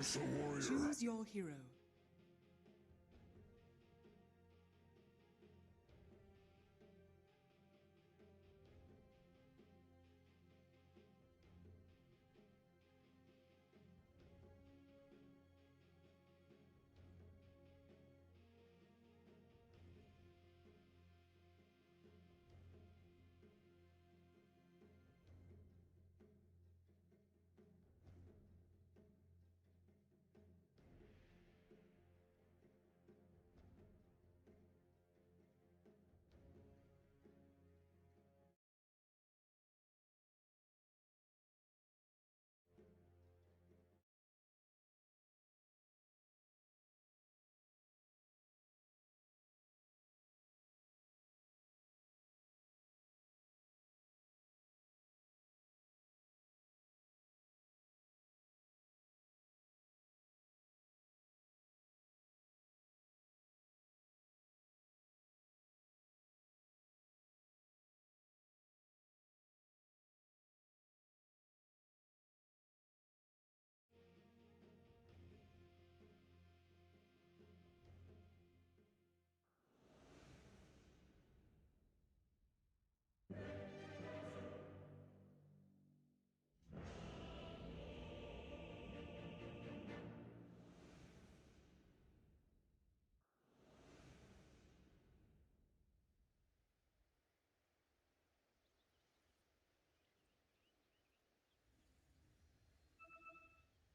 Curse a warrior. Choose your hero.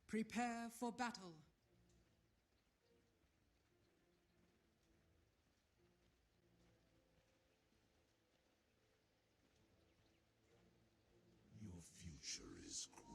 Prepare for battle. Your future is grim.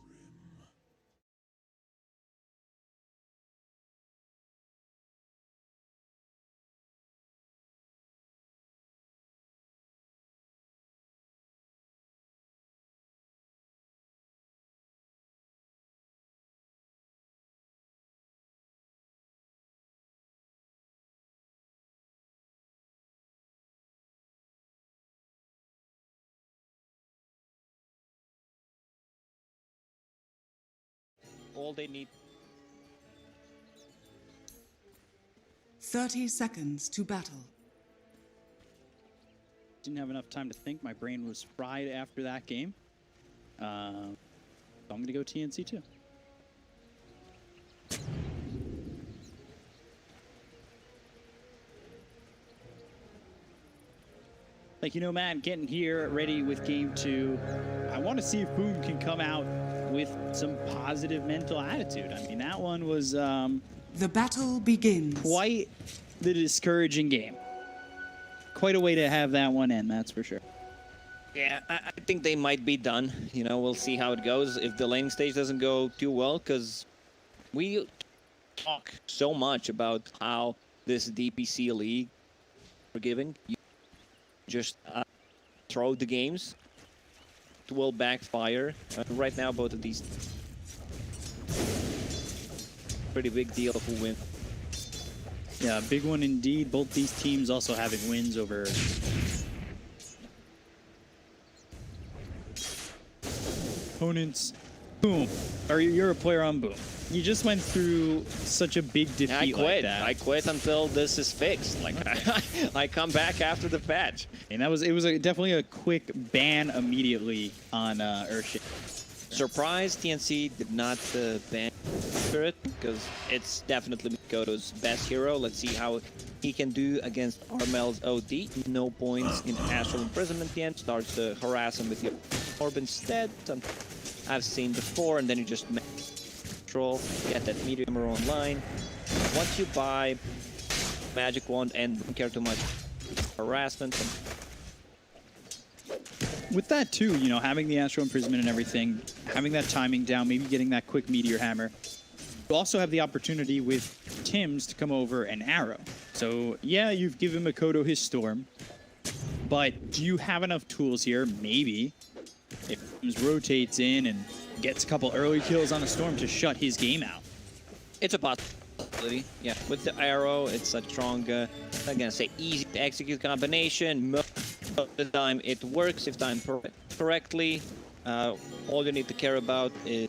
All they need. 30 seconds to battle. Didn't have enough time to think. My brain was fried after that game. So I'm going to go TNC too. Like, you know, Matt, getting here ready with game 2. I want to see if Boom can come out with some positive mental attitude. I mean, that one was The battle begins. quite the discouraging game. Quite a way to have that one end, that's for sure. Yeah, I think they might be done. You know, we'll see how it goes if the laning stage doesn't go too well, because we talk so much about how this DPC league forgiving. You just throw the games. It will backfire. Right now, both of these pretty big deal who win. Yeah, big one indeed. Both these teams also having wins over opponents. Boom. Or you're a player on Boom. You just went through such a big defeat I quit. like that. I quit until this is fixed. Like I come back after the patch. And it was definitely a quick ban immediately on Urshick. Surprised TNC did not ban Spirit, because it's definitely Mikoto's best hero. Let's see how he can do against Armel's OD. No points in Astral Imprisonment yet. Starts to harass him with your orb instead. I've seen before, and then you just control, get that meteor hammer online. Once you buy Magic Wand and don't care too much harassment. With that too, you know, having the Astral Imprisonment and everything, having that timing down, maybe getting that quick meteor hammer. You also have the opportunity with Tim's to come over and arrow. So yeah, you've given Mikoto his storm, but do you have enough tools here? Maybe if Tim's rotates in and gets a couple early kills on a storm to shut his game out. It's a possibility. Yeah, with the arrow, it's a strong, I'm gonna say easy to execute combination. Most of the time it works if timed correctly. All you need to care about is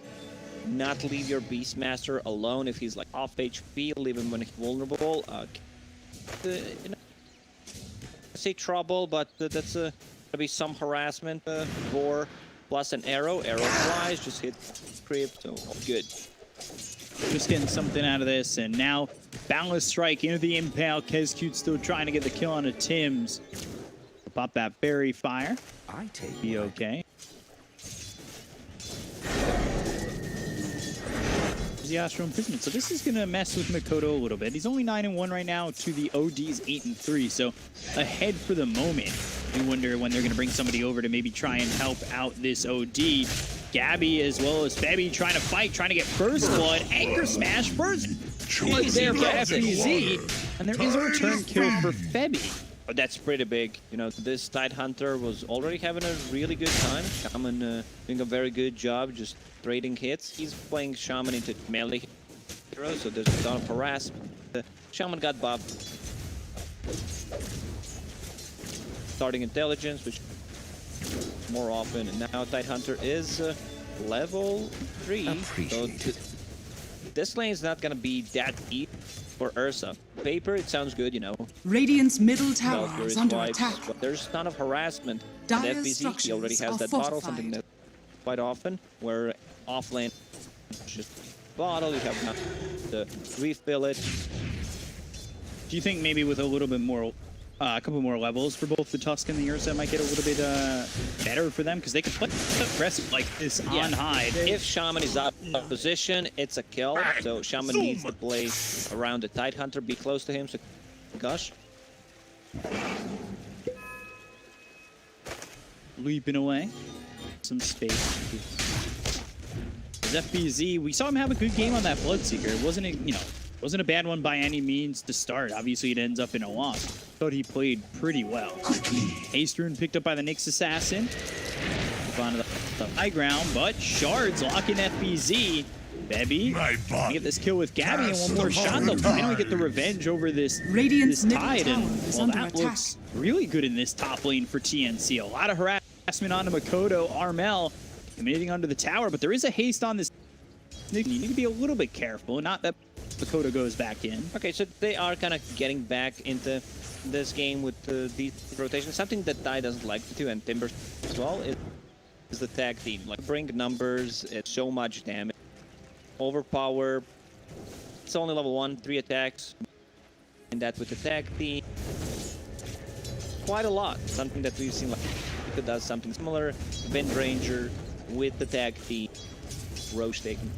not leave your Beastmaster alone if he's like off HP, leave him when he's vulnerable. You know, I say trouble, but that's gonna be some harassment. Vor plus an arrow flies, just hit crypt, so good. Just getting something out of this, and now Boundless Strike into the Impale. Kezcute still trying to get the kill on a Tims. Pop that Berry Fire. I take Be okay. The Astral Imprisonment. So this is going to mess with Mikoto a little bit. He's only 9-1 right now to the OD's 8-3. So ahead for the moment. We wonder when they're going to bring somebody over to maybe try and help out this OD. Gabby as well as Febby trying to fight, trying to get first blood. Anchor smash first. Is there for FBZ. And there is a return kill for Febby. But that's pretty big. You know, this Tidehunter was already having a really good time. Shaman doing a very good job just trading hits. He's playing Shaman into melee hero, so there's a ton of harassment. Shaman got buffed. Starting intelligence, which more often, and now Tidehunter is level 3. So this lane is not gonna be that deep for Ursa. Paper, it sounds good, you know. Radiant's middle tower Valkyrie is under swipes, attack. but there's a ton of harassment. And Dire's FBZ, he already structures has are that bottle, fortified. something that quite often, where off lane, just bottle, you have not to refill it. Do you think maybe with a little bit more, a couple more levels for both the Tusk and the Ursa might get a little bit better for them? Because they can play aggressive like this on high. If Shaman is out of position, it's a kill. So Shaman needs to play around the Tidehunter, be close to him. So, gosh. Leaping away. Some space. FBZ, we saw him have a good game on that Bloodseeker. It wasn't wasn't a bad one by any means to start. Obviously, it ends up in a loss. Thought he played pretty well. Haste Rune picked up by the Nyx Assassin. Up onto the high ground, but Shards locking FBZ. Bebby, get this kill with Gabby, and one more shot. They'll finally get the revenge over this Tide, and well, that looks really good in this top lane for TNC. A lot of harassment onto Mikoto. Armel committing under the tower, but there is a haste on this. You need to be a little bit careful, not that Mikoto goes back in. Okay, so they are kind of getting back into this game with the rotation. Something that Tide doesn't like to do, and Timber as well, is the tag team. Like, bring numbers, it's so much damage. Overpower. It's only level 1, 3 attacks. And that with the tag team. Quite a lot. Something that we've seen, like, it does something similar. Wind Ranger with the tag team. Roche taking.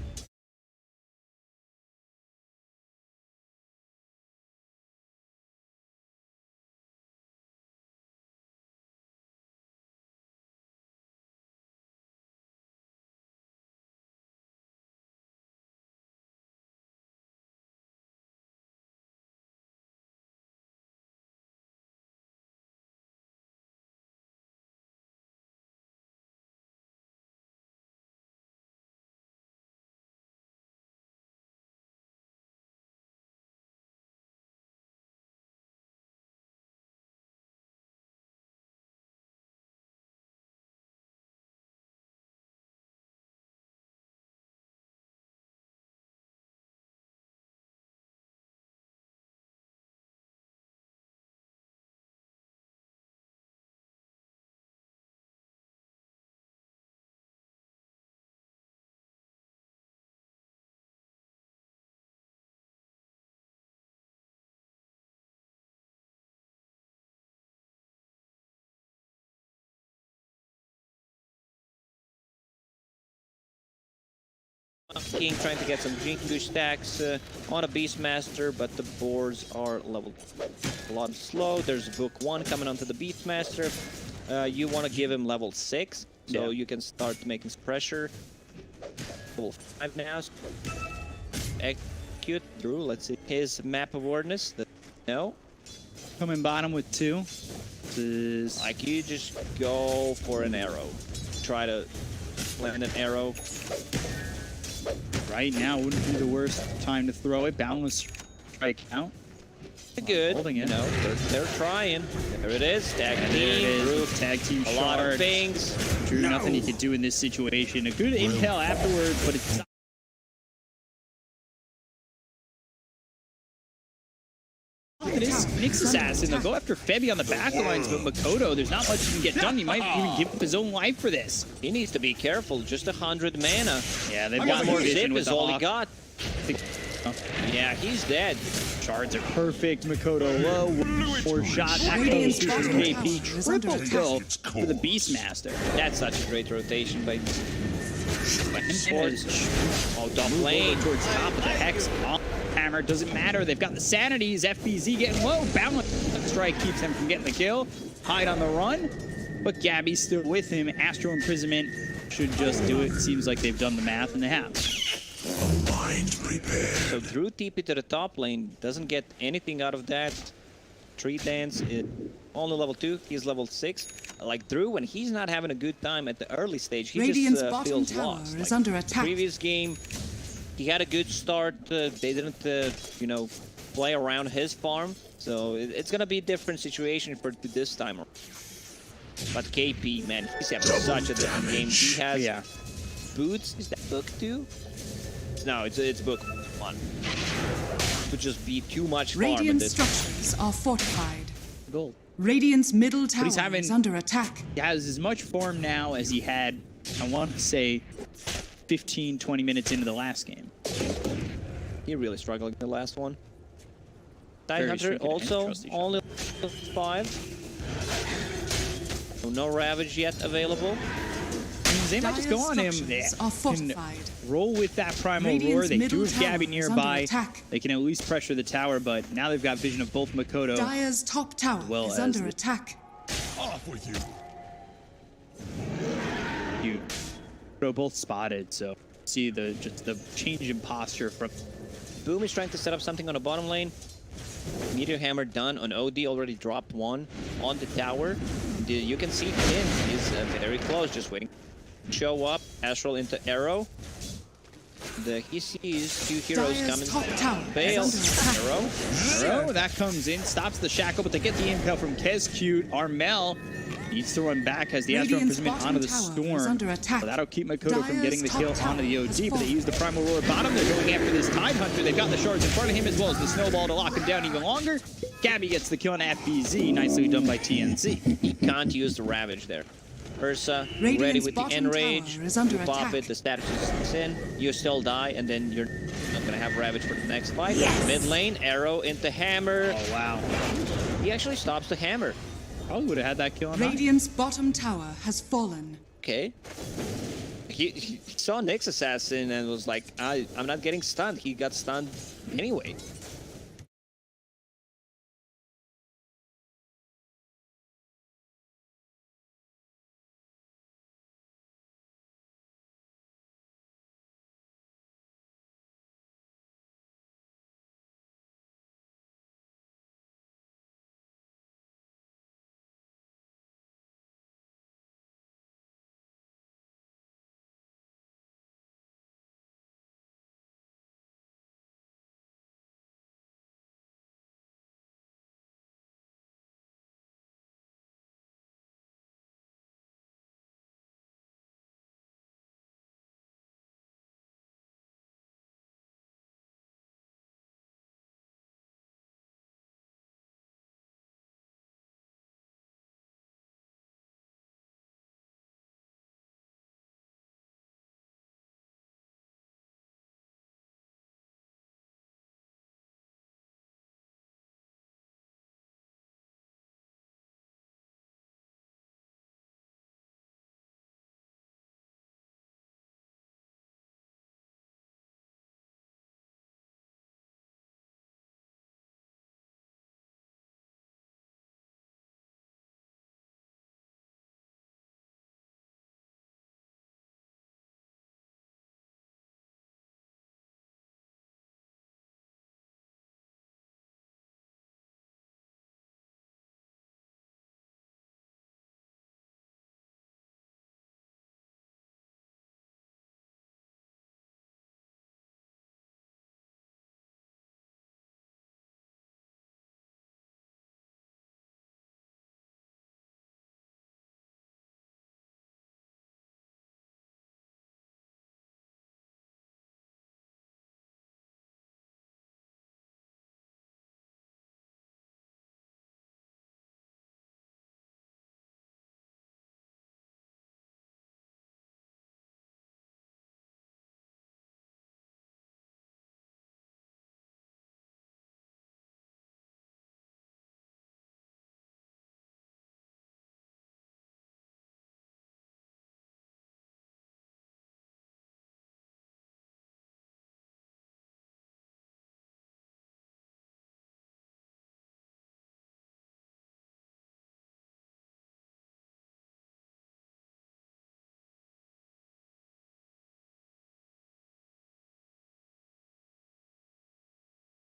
King trying to get some Jingu stacks on a Beastmaster, but the boards are leveled a lot slow. There's Book 1 coming onto the Beastmaster. You want to give him level 6, so you can start making some pressure. Level 5 now. Execute through, let's see. His map awareness, no. Coming bottom with 2. This is... Like, you just go for an arrow. Try to land an arrow. Right now wouldn't be the worst time to throw it. Boundless Strike out. Good. Holding it. You know, they're trying. There it is. Tag team. There it is. Tag team. A lot of things. Drew, nothing he could do in this situation. A good impale afterward, but it's not Nyx Assassin, they'll go after Febby on the back lines, but Makoto, there's not much he can get done. He might even give up his own life for this. He needs to be careful. Just 100 mana. Yeah, they've One got more vision zip with is the all he Hawk. got. Yeah, he's dead. Shards are perfect. Makoto low. More shot. That goes Radiant's to bottom KP. tower is under Triple attack. kill for the Beastmaster. That's such a great rotation by Sports. Oh, top Move lane. over towards top of the Hex. Hammer doesn't matter. They've got the Sanities. FBZ getting low. Bound strike keeps them from getting the kill. Hide on the run. But Gabby's still with him. Astral Imprisonment should just do it. Seems like they've done the math, and they have. A mind prepared. So Drew TP to the top lane, doesn't get anything out of that. Tree Dance is only level 2, he's level 6. Like Drew, when he's not having a good time at the early stage, he Radiant's just bottom feels tower lost. is Like, under attack. Previous game, he had a good start. They didn't, you know, play around his farm. So it's gonna be a different situation for this time. But KP, man, he's having such a different game. He has boots. Is that book 2? No, it's book 1. Would just be too much farm at Radiant this. structures are fortified. Gold. Radiant's middle tower having- is under attack. He has as much form now as he had, I want to say, 15, 20 minutes into the last game. He really struggled in the last one. Very Hunter stringent and also trust each only 5. So no Ravage yet available. Means they might just go on him. They Structures are can fortified. roll with that Primal Radiant's Roar. They middle do have Gabby tower is under nearby. attack. They can at least pressure the tower, but now they've got vision of both Makoto. Dire's top tower Well is as under the- attack. Off with you. You throw both spotted, so see just the change in posture from. Boom is trying to set up something on the bottom lane. Meteor Hammer done on OD, already dropped one on the tower. You can see Finn is very close, just waiting. Show up, Astral into Arrow. He sees 2 heroes Dire's coming. top tower Bail, is under attack. Arrow. Oh, that comes in, stops the shackle, but they get the impale from Kescute. Armel needs to run back, has the Astral Radiant's Imprisonment bottom onto the tower storm. is under attack. So that'll keep Makoto from Dire's getting the top kill tower onto the is OG, but they fallen. use the Primal Roar bottom. They're going after this Tide Hunter. They've got the shards in front of him as well as the Snowball to lock him down even longer. Gabby gets the kill on FBZ, nicely done by TNC. He can't use the Ravage there. Ursa, ready Radiant's with the bottom Enrage. tower is under You pop attack. it, the status is in, you still die, and then you're not gonna have Ravage for the next fight. Yes. Mid lane, Arrow into Hammer. Oh, wow. He actually stops the Hammer. Probably would have had that kill on that. Radiant's bottom tower has fallen. Okay. He saw Nyx Assassin and was like, I'm not getting stunned. He got stunned anyway.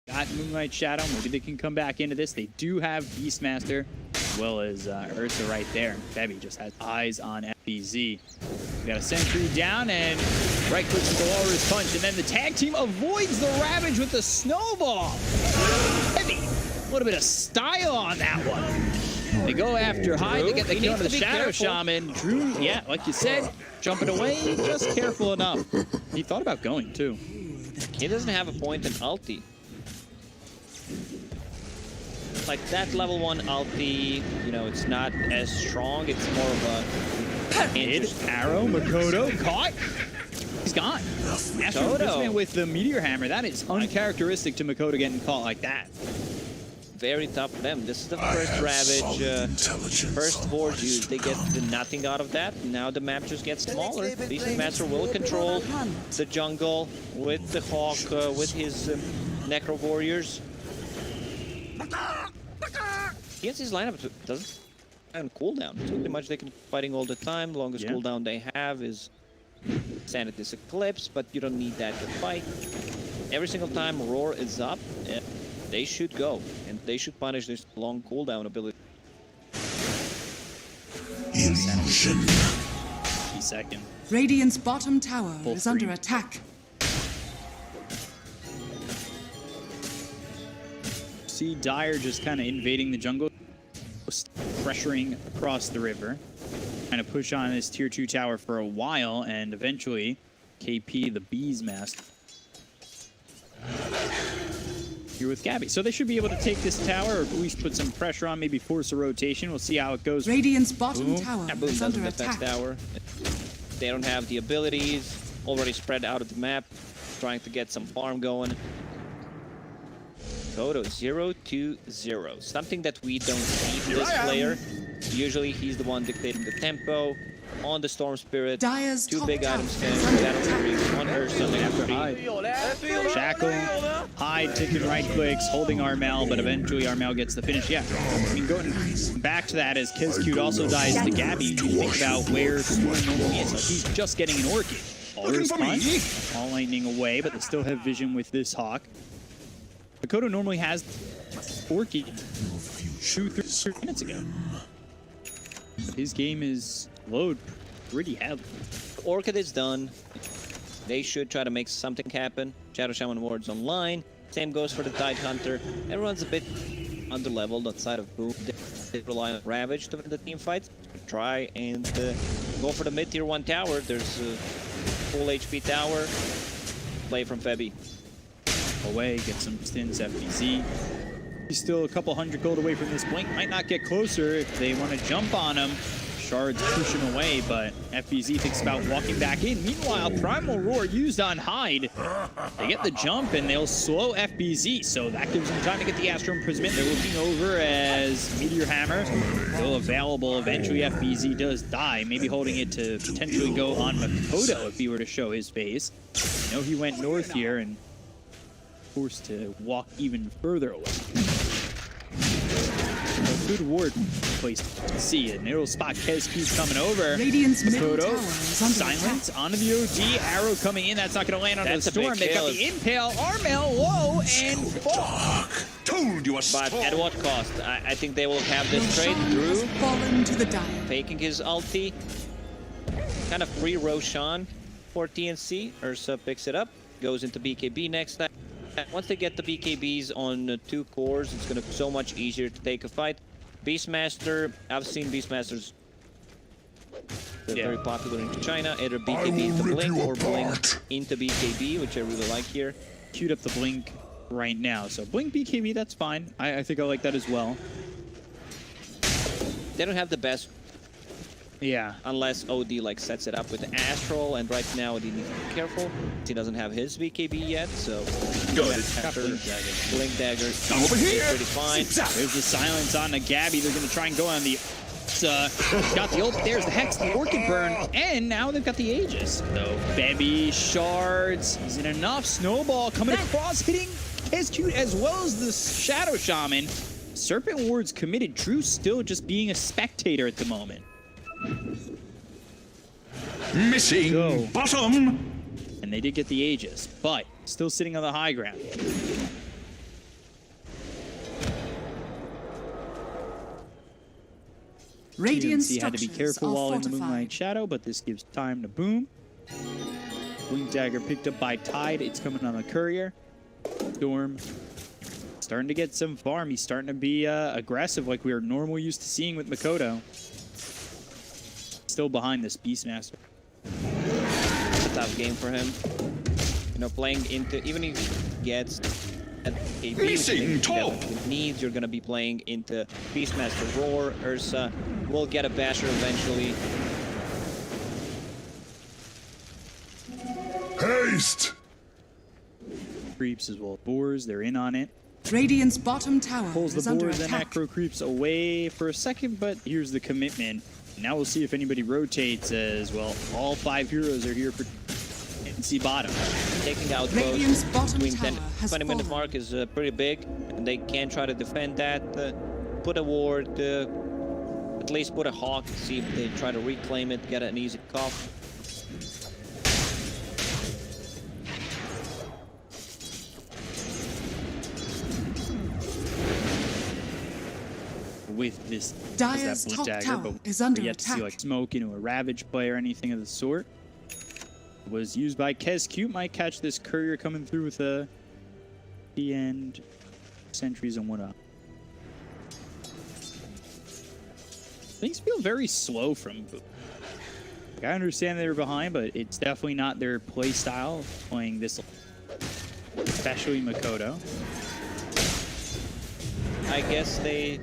got Moonlight Shadow. Maybe they can come back into this. They do have Beastmaster as well as Ursa right there. Febby just has eyes on FBZ. We got a Sentry down and right clicks with the Walrus Punch. And then the tag team avoids the Ravage with the Snowball. Febby, a little bit of style on that one. They go after Hyde. They get the kill on the Shadow Shaman. Drew, yeah, like you said, jumping away, just careful enough. He thought about going too. He doesn't have a point in ulti. Like that level 1 ulti, you know, it's not as strong. It's more of a Hit, arrow, Makoto, caught. He's gone. Astro Imprisonment with the Meteor Hammer. That is uncharacteristic to Makoto getting caught like that. Very tough for them. This is the first Ravage, first board use. They get nothing out of that. Now the map just gets smaller. Beastmaster will control the jungle with the Hawk, with his Necro Warriors. TNC's lineup doesn't have cooldown. It's pretty much they can fighting all the time. Longest cooldown they have is Sanity's Eclipse, but you don't need that to fight. Every single time Roar is up, they should go, and they should punish this long cooldown ability. Illusion. 50 seconds. Radiant's bottom tower is free. under attack. See Dire just kind of invading the jungle, pressuring across the river, kind of push on his tier 2 tower for a while, and eventually KP the Beastmaster here with Gabby. So they should be able to take this tower, or at least put some pressure on, maybe force a rotation. We'll see how it goes. Radiant's bottom Boom. tower Boom is under doesn't affect attack. tower. They don't have the abilities. Already spread out of the map, trying to get some farm going. Kodo 0-2-0. Something that we don't see from this player. Usually he's the one dictating the tempo. On the Storm Spirit, Dire's 2 top big tower items is can under attack. 1 Ursa after Hyde. Shackle, Hyde taking right clicks, holding Armel, but eventually Armel gets the finish. Yeah, I mean, going back to that, as Kezcute also dies to Gabby, you think about where Storm normally is. Like, he's just getting an Orchid. Walrus Punch, all lightning away, but they still have vision with this Hawk. Makoto normally has Orchid 2-3 minutes ago. But his game is load pretty heavy. Orchid is done. They should try to make something happen. Shadow Shaman Ward's online. Same goes for the Tide Hunter. Everyone's a bit under-leveled outside of Boom. They rely on Ravage to win the team fights. Try and go for the mid-tier 1 tower. There's a full HP tower. Play from Febby. Away, get some stints, FBZ. He's still a couple hundred gold away from this blink. Might not get closer if they want to jump on him. Shard's pushing away, but FBZ thinks about walking back in. Meanwhile, Primal Roar used on Hyde. They get the jump, and they'll slow FBZ, so that gives them time to get the Astro Imprisonment. They're looking over as Meteor Hammer still available. Eventually, FBZ does die, maybe holding it to potentially go on Makoto if he were to show his face. You know, he went north here and forced to walk even further away. A good ward place to see it. It'll spot Kezcute coming over. Radiant's middle Makoto, tower is under silence attack. onto the OD. Arrow coming in. That's not going to land on the That's a storm. big They've got kill. the Impale. Armel low and fall. Told you a But storm. at what cost? I think they will have this trade. Roshan Drew has fallen to the Dire. faking his ulti. Kind of free Roshan for TNC. Ursa picks it up. Goes into BKB next time. Once they get the BKBs on 2 cores, it's going to be so much easier to take a fight. Beastmaster, I've seen Beastmasters. They're very popular in China. Either BKB into Blink or Blink into BKB, which I really like here. Queued up the Blink right now. So Blink BKB, that's fine. I think I like that as well. They don't have the best Yeah. unless OD like sets it up with the Astral, and right now OD needs to be careful. He doesn't have his BKB yet, so after Blink Dagger, Over here. pretty fine. There's the silence on the Gabby. They're going to try and go on the... got the ult. There's the Hex, the Orchid Burn, and now they've got the Aegis. So Febby, Shards, is it enough? Snowball coming across, hitting Kezcute as well as the Shadow Shaman. Serpent Ward's committed. Drew still just being a spectator at the moment. Missing Go. bottom. And they did get the Aegis, but still sitting on the high ground. Radiant TNC had to be structures careful are while in the fortified. Moonlight Shadow, but this gives time to Boom. Blink Dagger picked up by Tide. It's coming on the Courier. Storm starting to get some farm. He's starting to be aggressive like we are normally used to seeing with Makoto. Still behind this Beastmaster. It's a tough game for him. You know, playing into, even if he gets a Missing top. needs, you're gonna be playing into Beastmaster Roar. Ursa will get a basher eventually. Haste. Creeps as well as Boars. They're in on it. Radiant's bottom tower Pulls is the under Boars and attack. Necro Creeps away for a second, but here's the commitment. Now we'll see if anybody rotates as well. All 5 heroes are here for TNC bottom. Taking out Radiant's both bottom between tower 10 has 20-minute fallen. mark is pretty big, and they can try to defend that. Put a ward, at least put a hawk, see if they try to reclaim it, get an easy cough. With this Dire's Blink top Dagger, tower but is under we yet to see attack. like smoke into a Ravage play or anything of the sort. Was used by Cute. Might catch this Courier coming through with the end sentries and whatnot. Things feel very slow from Boom. Like, I understand they were behind, but it's definitely not their play style playing this, especially Makoto. I guess they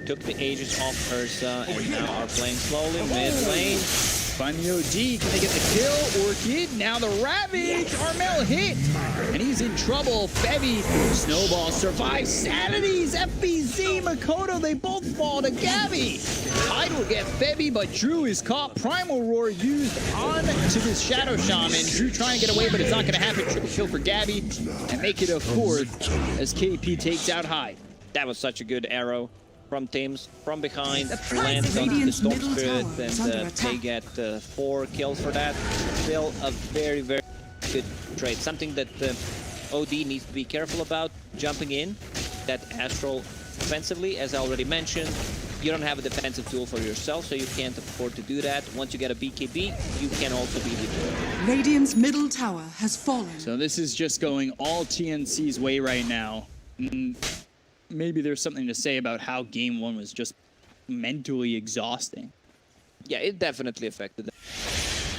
took the Aegis off Ursa and now are playing slowly mid lane. Find the OD. Can they get the kill? Orchid. Now the Ravage. Armel hit. And he's in trouble. Febby. Snowball survives. Sanities. FBZ. Makoto. They both fall to Gabby. Tide will get Febby, but Drew is caught. Primal Roar used on to this Shadow Shaman. Drew trying to get away, but it's not going to happen. Triple kill for Gabby. And make it a 4th as KP takes out Hyde. That was such a good arrow from Tims from behind, price lands of onto the Radiant's Storm middle Spirit, tower is and under they attack. get 4 kills for that. Still a very, very good trade. Something that OD needs to be careful about, jumping in that Astral offensively, as I already mentioned. You don't have a defensive tool for yourself, so you can't afford to do that. Once you get a BKB, you can also be the Radiant's middle tower has fallen. So this is just going all TNC's way right now. Maybe there's something to say about how game 1 was just mentally exhausting. Yeah, it definitely affected them.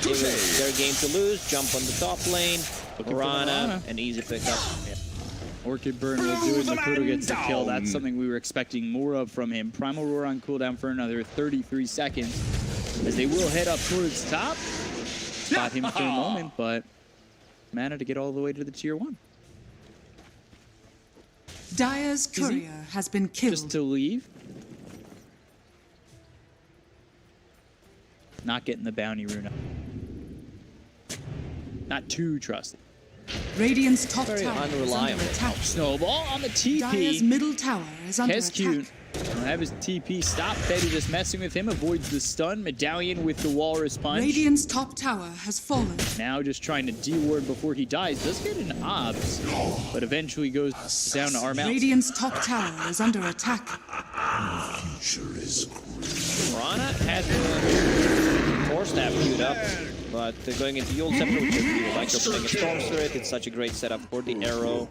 It was their game to lose, jump on the top lane, Looking for Rana, Rana. an easy pickup. Orchid Burn will do it. Makoto gets the kill. That's something we were expecting more of from him. Primal Roar on cooldown for another 33 seconds. As they will head up towards top. Spot him for a moment, but mana to get all the way to the tier 1. Dire's courier has been killed. Just to leave. Not getting the bounty rune up. Not too trusted. Radiant's top Very tower is unreliable. under attack. Snowball on the Dire's TP. middle tower is under Cute. attack. Will have his TP stop. Fetty just messing with him. Avoids the stun. Medallion with the Walrus Punch. Radiant's top tower has fallen. Now just trying to D-ward before he dies. Does get an obs, but eventually goes down to Armel. Radiant's top tower is under attack. Future is great. Rana has the 4-stab queued up, but going into Yule Scepter, which is like you're playing a Storm Spirit, it's such a great setup for the arrow.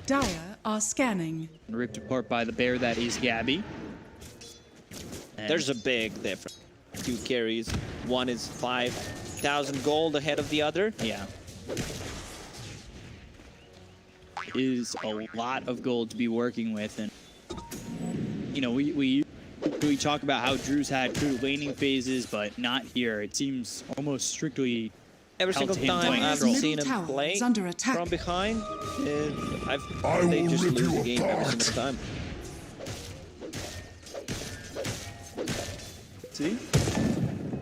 Dire are scanning. Ripped apart by the bear that is Gabby. And There's a big difference. 2 carries. One is 5,000 gold ahead of the other. yeah. Is a lot of gold to be working with, and you know we talk about how Drew's had good laning phases, but not here. It seems almost strictly Every single him time playing I've troll. seen him Tower play is under attack. from behind, I they will just rip lose you the game every apart. single time. See?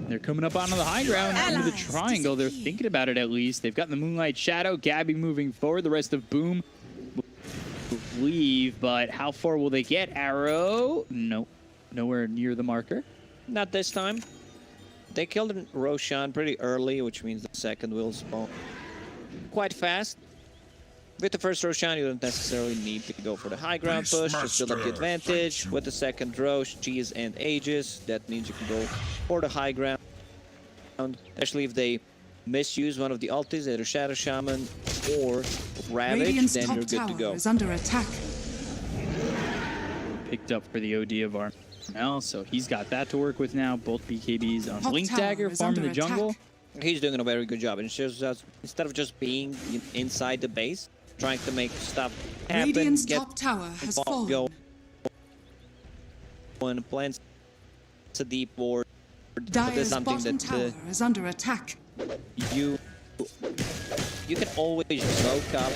They're coming up onto the high ground, into the Allies triangle. They're disappear. thinking about it at least. They've got the Moonlight Shadow, Gabby moving forward. The rest of Boom will leave, but how far will they get? Arrow? Nope. Nowhere near the marker. Not this time. They killed Roshan pretty early, which means the second will spawn quite fast. With the first Roshan, you don't necessarily need to go for the high ground push, just build up the advantage. With the second Rosh, G's and Aegis, that means you can go for the high ground. Especially if they misuse one of the ultis, either Shadow Shaman or Ravage, Radiant's then top you're good to tower go. is under attack. Picked up for the OD of Armel, so he's got that to work with now. Both BKBs on Top Blink tower Dagger, is farming the under jungle. attack. He's doing a very good job. And it's just, instead of just being inside the base, trying to make stuff happen, Radiant's get top tower has fallen. go and plants a deep ward. Dire's something bottom that, tower is under attack. you can always smoke up.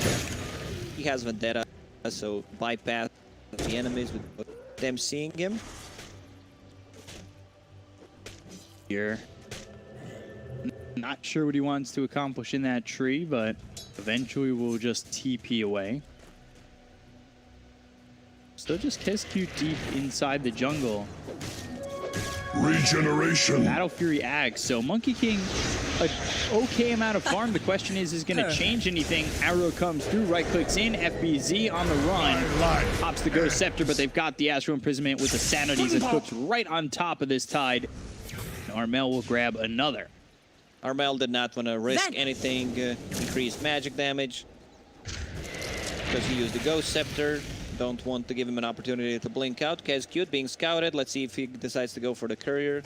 He has Vendetta, so bypass the enemies with them seeing him. Here. Not sure what he wants to accomplish in that tree, but eventually we'll just TP away. Still just Kescute deep inside the jungle. Regeneration. Battle Fury Axe. So Monkey King, an okay amount of farm. The question is going to change anything? Arrow comes through, right clicks in, FBZ on the run. Pops the Ghost Scepter, but they've got the Astral Imprisonment with the Sanities that cooks right on top of this Tide. And Armel will grab another. Armel did not want to risk anything, increased magic damage, because he used the Ghost Scepter. Don't want to give him an opportunity to blink out. Kescute being scouted. Let's see if he decides to go for the courier.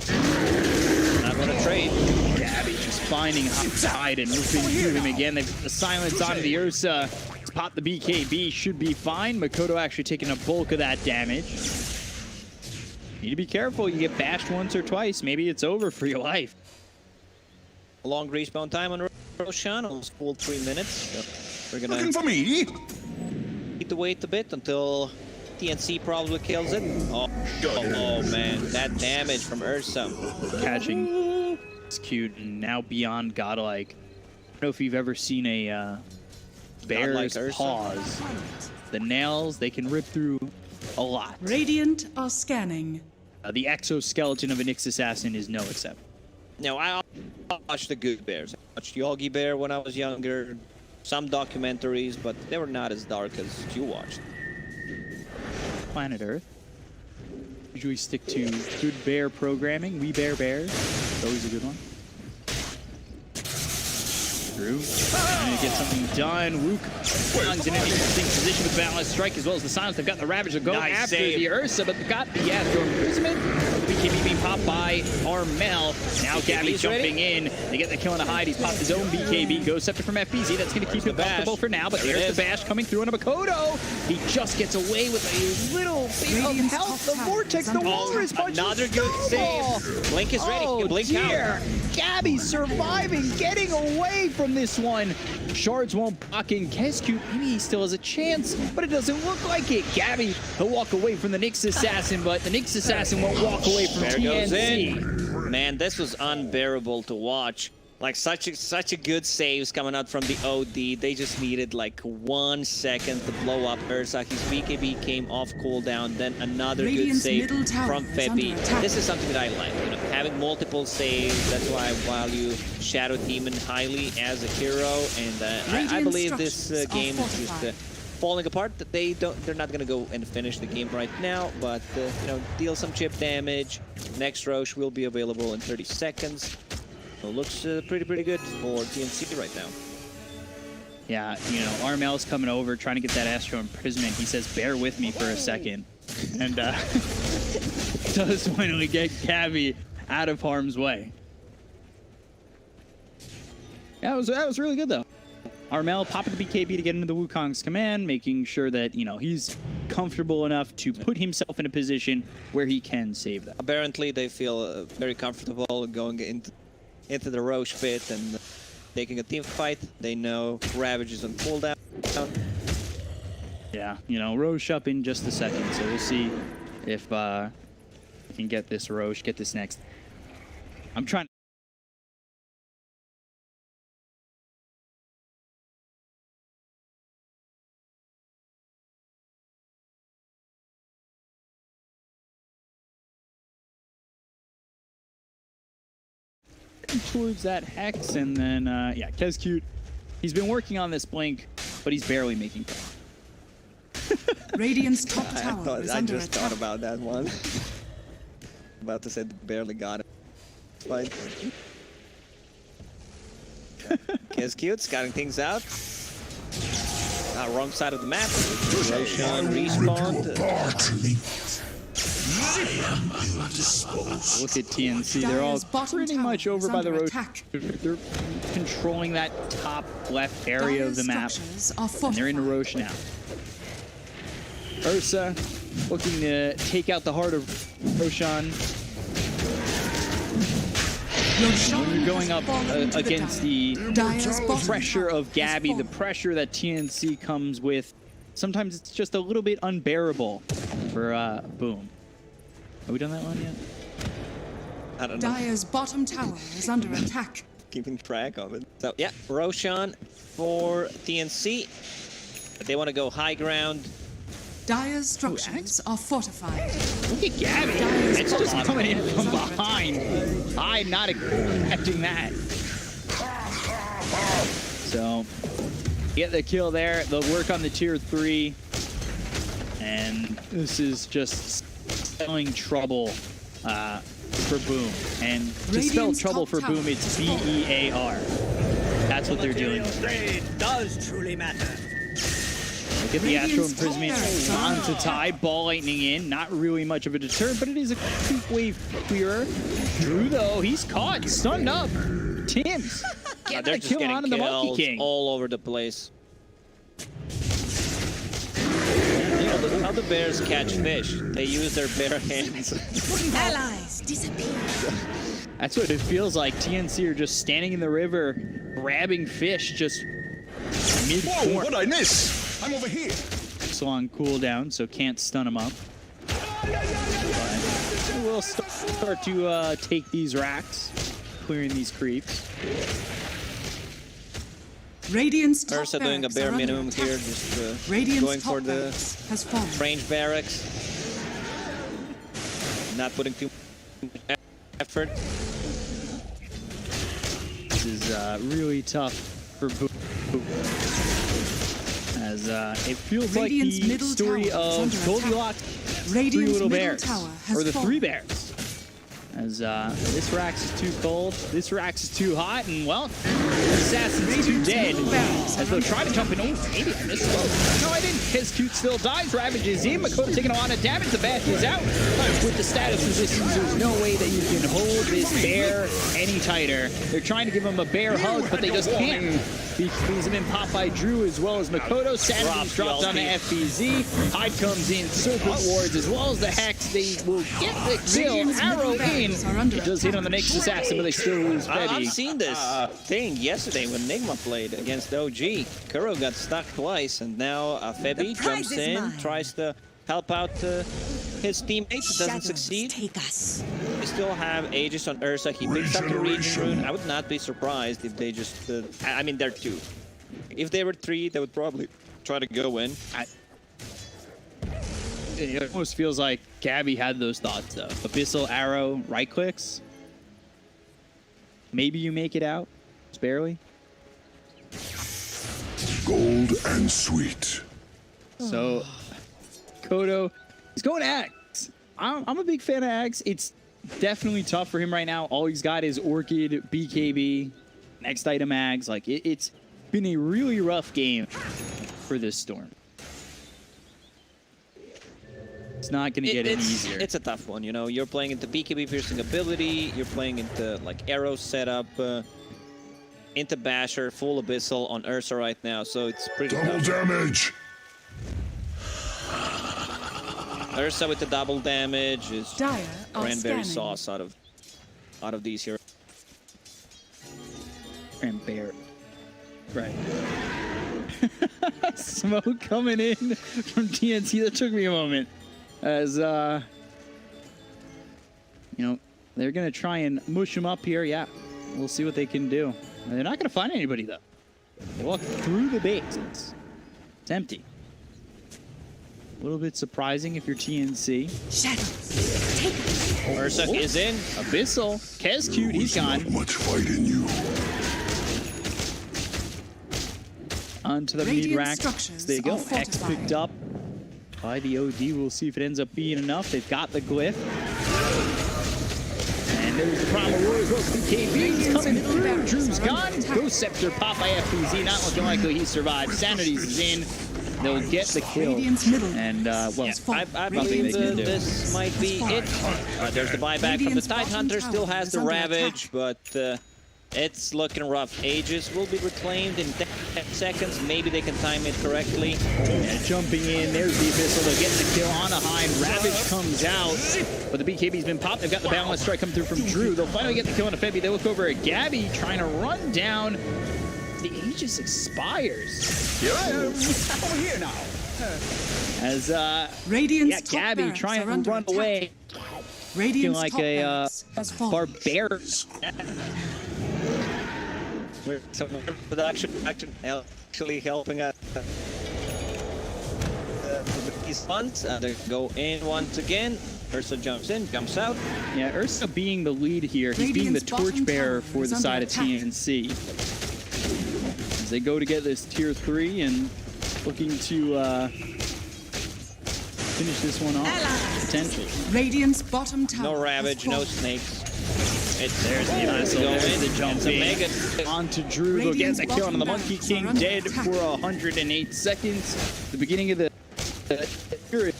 Not going to trade. Gabby just finding Tide and moving through him again. They've the silence onto the Ursa. Spot the BKB, should be fine. Makoto actually taking a bulk of that damage. Need to be careful. You get bashed once or twice, maybe it's over for your life. A long respawn time on Roshan, almost full 3 minutes. So we're Looking gonna for me? need to wait a bit until TNC probably kills it. Oh man, that damage from Ursa. Catching it's cute and now beyond godlike. I don't know if you've ever seen a bear's Godlike Ursa. paws. The nails, they can rip through a lot. Radiant are scanning. The exoskeleton of a Nyx assassin is no exception. No, I watched the good bears. I watched Yogi Bear when I was younger. Some documentaries, but they were not as dark as you watched. Planet Earth. Usually stick to good bear programming. We bear bears. It's always a good one. Drew trying to get something done. Rook finds in an interesting position with Balanced Strike as well as the silence. They've got the Ravage to go after the Ursa, but they got the Astral Imprisonment. BKB being popped by Armel. Now Gabby jumping in. They get the kill on a hide. He's popped his own BKB. Goes Scepter from FBZ. That's going to keep him comfortable for now, but there's the bash coming through on a Makoto. He just gets away with a little bit of health. The Vortex, the Walrus punch. Another good save. Blink is ready. Oh, Blink dear. out. Gabby surviving, getting away from this one. Shards won't block in Kescute. Maybe he still has a chance, but it doesn't look like it. Gabby, he'll walk away from the Nyx Assassin, but the Nyx Assassin won't walk away from There goes TNC. in. Man, this was unbearable to watch. Like such a good saves coming out from the OD. They just needed like 1 second to blow up Ursa. His BKB came off cooldown. Then another Radiant's good middle save tower from is under Febi. attack. This is something that I like. You know, having multiple saves. That's why I value Shadow Demon highly as a hero. And I Radiant believe this structures are game is just fortified. falling apart. They're not gonna go and finish the game right now, but you know, deal some chip damage. Next Roche will be available in 30 seconds. So looks pretty good for TNC right now. Yeah, you know, Armel's coming over, trying to get that Astral Imprisonment. He says, bear with me for a second. And does finally get Gabby out of harm's way. Yeah, that was really good, though. Armel popping the BKB to get into the Wukong's command, making sure that, you know, he's comfortable enough to put himself in a position where he can save them. Apparently, they feel very comfortable going into the Roche pit and taking a team fight. They know Ravage is on cooldown. Yeah, you know, Roche up in just a second, so we'll see if we can get this Roche, get this next. I'm trying. Towards that Hex, and then, yeah, Kescute, he's been working on this Blink but he's barely making it. Radiant's top tower is I under just attack. thought about that one. About to say barely got it. Fine. Kiss cute, scouting things out. Wrong side of the map. Roshan respawned. Partly. I am at your disposal. Look at TNC. They're all Dire's bottom pretty tower much over is by the under road. attack. They're controlling that top left area of the map. Structures are And they're in fortified. Roche now. Ursa looking to take out the heart of Roshan. When you're going up against the pressure of Gabby, the pressure that TNC comes with, sometimes it's just a little bit unbearable for Boom. Have we done that one yet? I don't know. Dire's bottom tower is under attack. Keeping track of it. So yeah, Roshan for TNC. But they want to go high ground. Dire's structures are fortified. Look at Gabby. It's just coming in from behind. I'm not expecting that. So, get the kill there. They'll work on the tier 3. And this is just spelling trouble for Boom. And to spell Radiant's trouble top for Boom, tower it's is falling. B-E-A-R. That's what they're dealing with right now. Does truly matter. Look at the Astro Radiant's top Imprisonment barracks are on under to attack. tie, ball lightning in. Not really much of a deterrent, but it is a quick wave clearer. Drew, though, he's caught, stunned up. Tims, get They're the just kill getting onto the Monkey kills King. all over the place. How the bears catch fish? They use their bare hands. Allies disappear. That's what it feels like. TNC are just standing in the river, grabbing fish just Whoa, mid-court. what'd I miss? I'm over here. So on cooldown, so can't stun him up. But we'll start to take these racks, clearing these creeps. Radiant's top Ursa doing a barracks bare are under minimum attack. here, just Radiant's going top for the barracks has fallen. range barracks. Not putting too much effort. This is really tough for Boom. As it feels Radiant's like the middle story tower is of under Goldilocks, Three Radiant's Little middle Bears, tower has or the fallen. Three Bears. As this Rax is too cold, this Rax is too hot, and well, Assassin's too dead. As they'll try to jump in. Oh, maybe I missed it. No, I didn't. His cute still dies. Ravage is in. Makoto taking a lot of damage. The bash is out. With the status resistance, there's no way that you can hold this bear any tighter. They're trying to give him a bear hug, but they just can't. He's been popped by Drew as well as Makoto. Saturday's dropped on to FBZ. Hyde comes in. Serpent Wards as well as the Hex. They will get the kill. Arrow in. It does hit on the next assassin, but they still lose Febby. I've seen this thing yesterday when Nigma played against OG. Kuro got stuck twice, and now Febby prize jumps is in, mine. tries to help out his teammates. Doesn't Shadows succeed. take us. We still have Aegis on Ursa. He picks up the Regen Rune. I would not be surprised if they just... I mean, they're 2. If they were 3, they would probably try to go in. It almost feels like Gabby had those thoughts, though. Abyssal Arrow, right clicks. Maybe you make it out. Just barely. Gold and sweet. So, Kodo is going Axe. I'm a big fan of Axe. It's definitely tough for him right now. All he's got is Orchid, BKB, next item Ags. Like, it's been a really rough game for this Storm. It's not going to get any easier. It's a tough one, you know. You're playing into BKB piercing ability. You're playing into like arrow setup, into Basher, full Abyssal on Ursa right now, so it's pretty Double tough. damage. Ursa with the double damage is Dire are cranberry scanning. sauce out of these here. Cranberry. Right. Smoke coming in from TNC. That took me a moment. As, you know, they're going to try and mush him up here. Yeah, we'll see what they can do. They're not going to find anybody, though. They walk through the base. It's empty. A little bit surprising if you're TNC. Shadows take us. Ursa is in. Abyssal. Kez cute. He's There's gone. not much fight in you. Onto the Radiant mid rack. structures There you go. are X fortified. picked up by the OD. We'll see if it ends up being enough. They've got the glyph. And there's the Primal Warriors. Well, BKB's coming through. Drew's gone. Ghost Scepter pop by FPZ. Not looking likely he survived. Sanity's is in. They'll get the kill. Radiant's middle And, well, I Radiant's believe middle this might be it. There's the buyback from the Radiant's Tide bottom Hunter. tower Still has is the under Ravage, attack. but it's looking rough. Aegis will be reclaimed in 10 seconds. Maybe they can time it correctly. Yeah, jumping in, there's the Abyssal. They'll get the kill on a high. Ravage comes out, but the BKB's been popped. They've got the balance strike coming through from Drew. They'll finally get the kill on a Febby. They look over at Gabby, trying to run down. The Aegis expires. Here I am. Oh, here now. As, Radiant's yeah, top Gabby barracks trying are to under run attack. away. Radiant's like top a, barracks has fallen. Barbarian. So production actually helping us. These ones, they go in once again. Ursa jumps in, jumps out. Yeah, Ursa being the lead here. He's being the Radiant's bottom torchbearer tower for is the under side of attack. TNC. As they go to get this tier 3 and looking to finish this one off, potentially. Radiant's bottom tower No has Ravage, no fallen. snakes. It's There's the to Abyssal, go there's in. the jump It's a in. mega. Onto Drew, they'll get Radiant's the kill on the bottom Monkey barracks King, are under dead attack. for 108 seconds. The beginning of the period,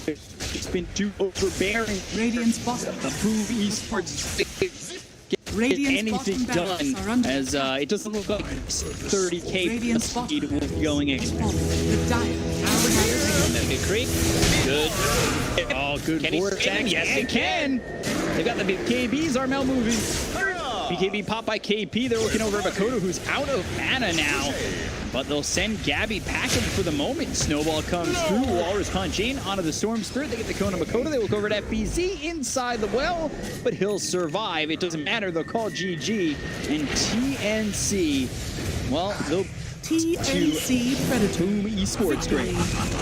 it's been too overbearing. Radiant's bottom The Boom Esports Radiant's anything bottom barracks done, are under as attack. it doesn't look like 30k Radiant's speed bottom will be going in. has fallen. The Dire Mega Creep. Good. Oh, good Can he forward spin? attack. Yes, he can. They've got the BKBs. Armel moving. BKB popped by KP. They're looking over at Makoto, who's out of mana now. But they'll send Gabby packing for the moment. Snowball comes through. Walrus punch in onto the Storm Spirit. They get the Kona Makoto. They look over at FBZ inside the well, but he'll survive. It doesn't matter. They'll call GG. And TNC, well, they'll TNC Predator. Boom Esports great.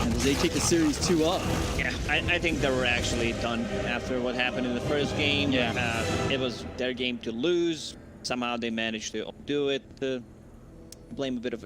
And as they take the Series 2 up. Yeah, I think they were actually done after what happened in the first game. Yeah. It was their game to lose. Somehow they managed to do it. Blame a bit of